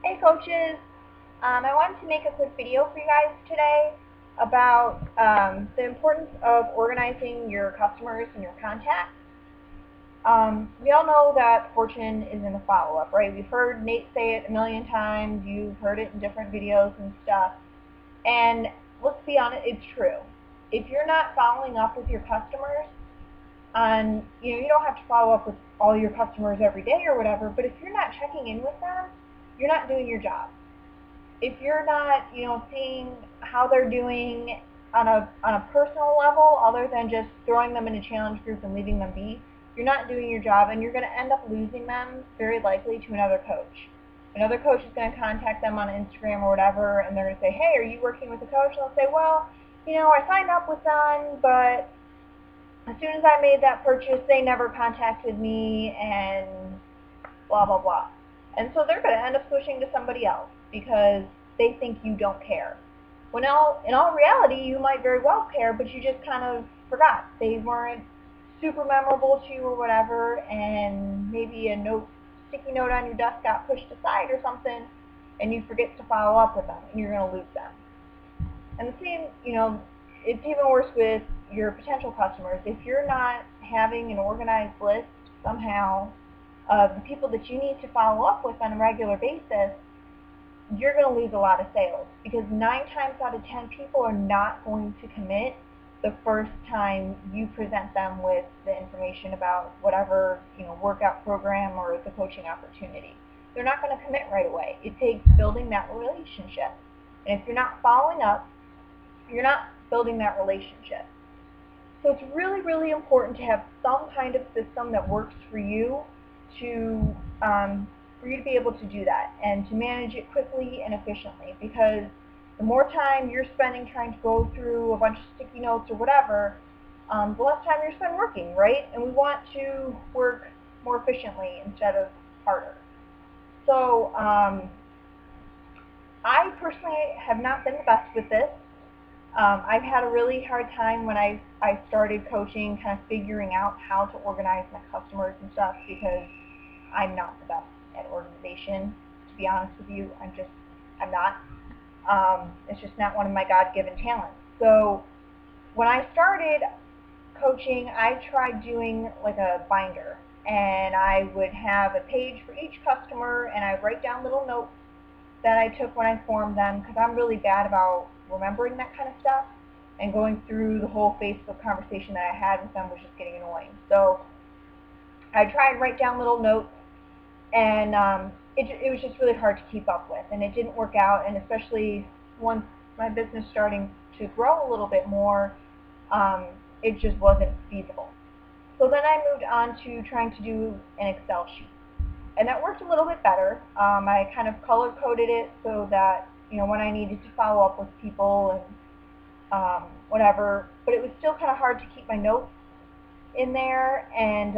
Hey coaches, I wanted to make a quick video for you guys today about the importance of organizing your customers and your contacts. We all know that fortune is in the follow-up, right? We've heard Nate say it a million times, you've heard it in different videos and stuff, and let's be honest, it's true. If you're not following up with your customers, and you don't have to follow up with all your customers every day or whatever, but if you're not checking in with them, you're not doing your job. If you're not, seeing how they're doing on a personal level, other than just throwing them in a challenge group and leaving them be, you're not doing your job, and you're going to end up losing them very likely to another coach. Another coach is going to contact them on Instagram or whatever, and they're going to say, hey, are you working with a coach? And they'll say, well, I signed up with them, but as soon as I made that purchase, they never contacted me, and blah, blah, blah. And so they're going to end up switching to somebody else because they think you don't care. When in all reality, you might very well care, but you just kind of forgot. They weren't super memorable to you or whatever, and maybe a sticky note on your desk got pushed aside or something, and you forget to follow up with them, and you're going to lose them. And the same, it's even worse with your potential customers. If you're not having an organized list somehow of the people that you need to follow up with on a regular basis, you're going to lose a lot of sales, because 9 times out of 10 people are not going to commit the first time you present them with the information about whatever workout program or the coaching opportunity. They're not going to commit right away. It takes building that relationship. And if you're not following up, you're not building that relationship. So it's really, really important to have some kind of system that works for you to be able to do that and to manage it quickly and efficiently, because the more time you're spending trying to go through a bunch of sticky notes or whatever, the less time you're spending working, right? And we want to work more efficiently instead of harder. So I personally have not been the best with this. I've had a really hard time when I started coaching, kind of figuring out how to organize my customers and stuff, because I'm not the best at organization. To be honest with you, I'm not. It's just not one of my God-given talents. So when I started coaching, I tried doing like a binder, and I would have a page for each customer, and I'd write down little notes that I took when I formed them, because I'm really bad about remembering that kind of stuff, and going through the whole Facebook conversation that I had with them was just getting annoying. So I tried to write down little notes, and it was just really hard to keep up with, and it didn't work out, and especially once my business starting to grow a little bit more, it just wasn't feasible. So then I moved on to trying to do an Excel sheet, and that worked a little bit better. I kind of color-coded it so that when I needed to follow up with people and whatever, but it was still kind of hard to keep my notes in there, and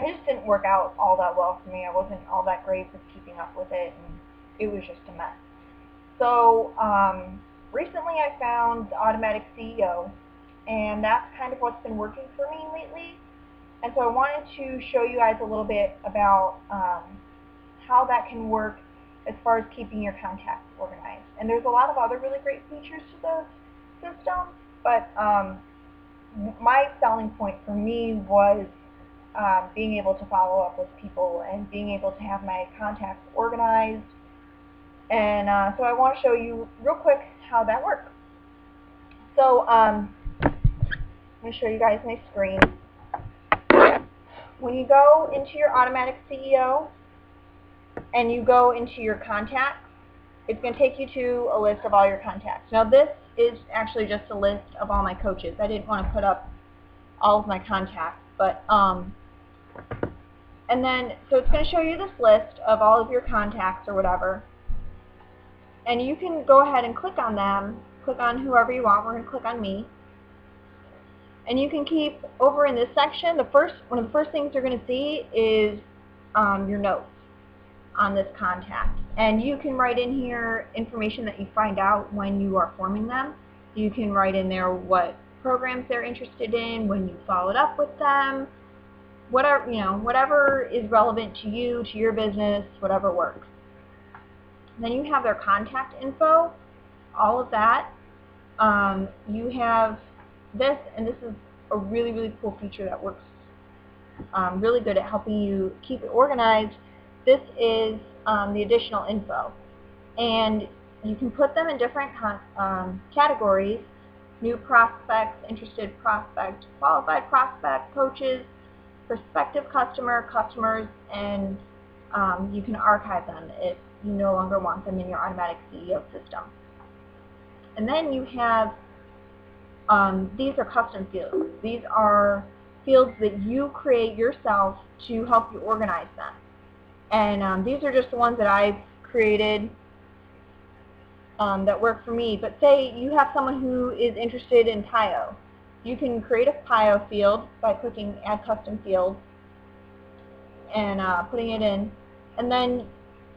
it just didn't work out all that well for me. I wasn't all that great with keeping up with it, and it was just a mess. So recently I found the Automatic CEO, and that's kind of what's been working for me lately. And so I wanted to show you guys a little bit about how that can work as far as keeping your contacts organized. And there's a lot of other really great features to the system, but my selling point for me was being able to follow up with people and being able to have my contacts organized. And so I want to show you real quick how that works. So I'm going to show you guys my screen. When you go into your Automatic CEO and you go into your contacts, it's going to take you to a list of all your contacts. Now this is actually just a list of all my coaches. I didn't want to put up all of my contacts, but and then so it's going to show you this list of all of your contacts or whatever, and you can go ahead and click on them, click on whoever you want. We're going to click on me, and you can keep over in this section. One of the first things you're going to see is your notes on this contact, and you can write in here information that you find out when you are forming them. You can write in there what programs they're interested in, when you followed up with them, whatever is relevant to you, to your business, whatever works. Then you have their contact info, all of that. You have this, and this is a really, really cool feature that works really good at helping you keep it organized. This is the additional info, and you can put them in different categories: new prospects, interested prospect, qualified prospect, coaches, prospective customer, customers, and you can archive them if you no longer want them in your automatic CEO system. And then you have, these are custom fields. These are fields that you create yourself to help you organize them. And these are just the ones that I've created that work for me. But say you have someone who is interested in PIO. You can create a PIO field by clicking Add Custom Field and putting it in. And then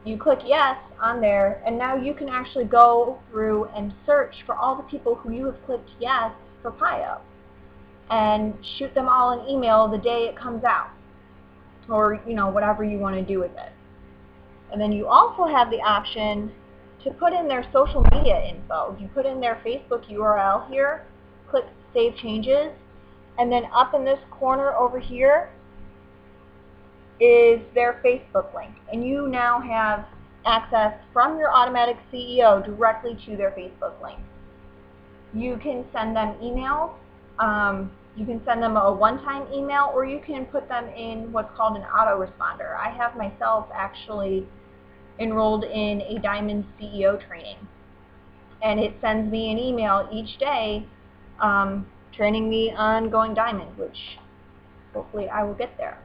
you click Yes on there, and now you can actually go through and search for all the people who you have clicked Yes for PIO and shoot them all an email the day it comes out, or whatever you want to do with it. And then you also have the option to put in their social media info. You put in their Facebook URL here, click Save Changes, and then up in this corner over here is their Facebook link. And you now have access from your automatic CEO directly to their Facebook link. You can send them emails. You can send them a one-time email, or you can put them in what's called an autoresponder. I have myself actually enrolled in a Diamond CEO training, and it sends me an email each day training me on going Diamond, which hopefully I will get there.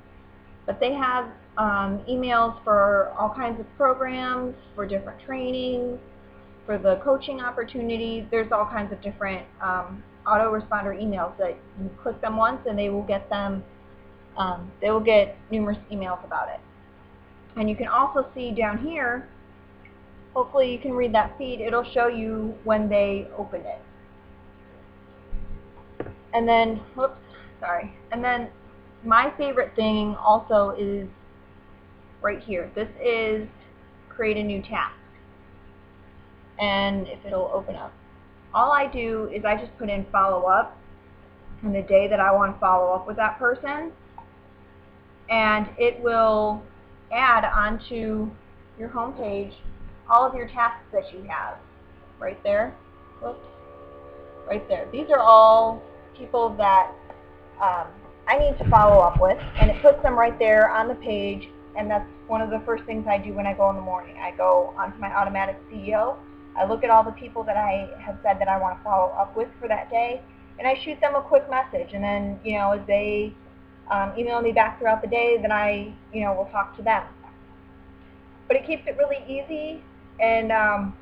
But they have emails for all kinds of programs, for different trainings, for the coaching opportunities. There's all kinds of different autoresponder emails that you click them once and they will get them. They will get numerous emails about it. And you can also see down here, hopefully you can read that feed, it'll show you when they open it. And then, and then my favorite thing also is right here. This is create a new task. And if it'll open up. All I do is I just put in follow up and the day that I want to follow up with that person, and it will add onto your home page all of your tasks that you have right there. Whoops. Right there. These are all people that I need to follow up with, and it puts them right there on the page. And that's one of the first things I do when I go in the morning. I go onto my automatic CEO. I look at all the people that I have said that I want to follow up with for that day, and I shoot them a quick message. And then, as they email me back throughout the day, then I, will talk to them. But it keeps it really easy. And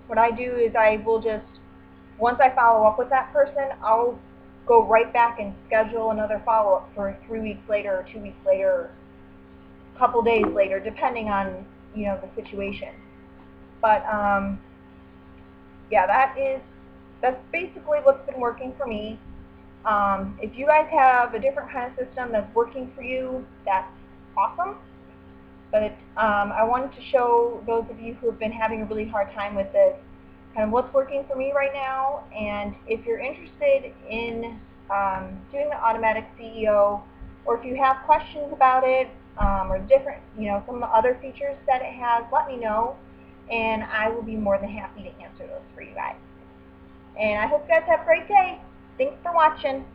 what I do is I will just, once I follow up with that person, I'll go right back and schedule another follow-up for 3 weeks later, or 2 weeks later, or a couple days later, depending on, the situation. But yeah, that's basically what's been working for me. If you guys have a different kind of system that's working for you, that's awesome. But I wanted to show those of you who have been having a really hard time with this kind of what's working for me right now. And if you're interested in doing the automatic CEO, or if you have questions about it, or different, some other features that it has, let me know, and I will be more than happy to answer those for you guys. And I hope you guys have a great day. Thanks for watching.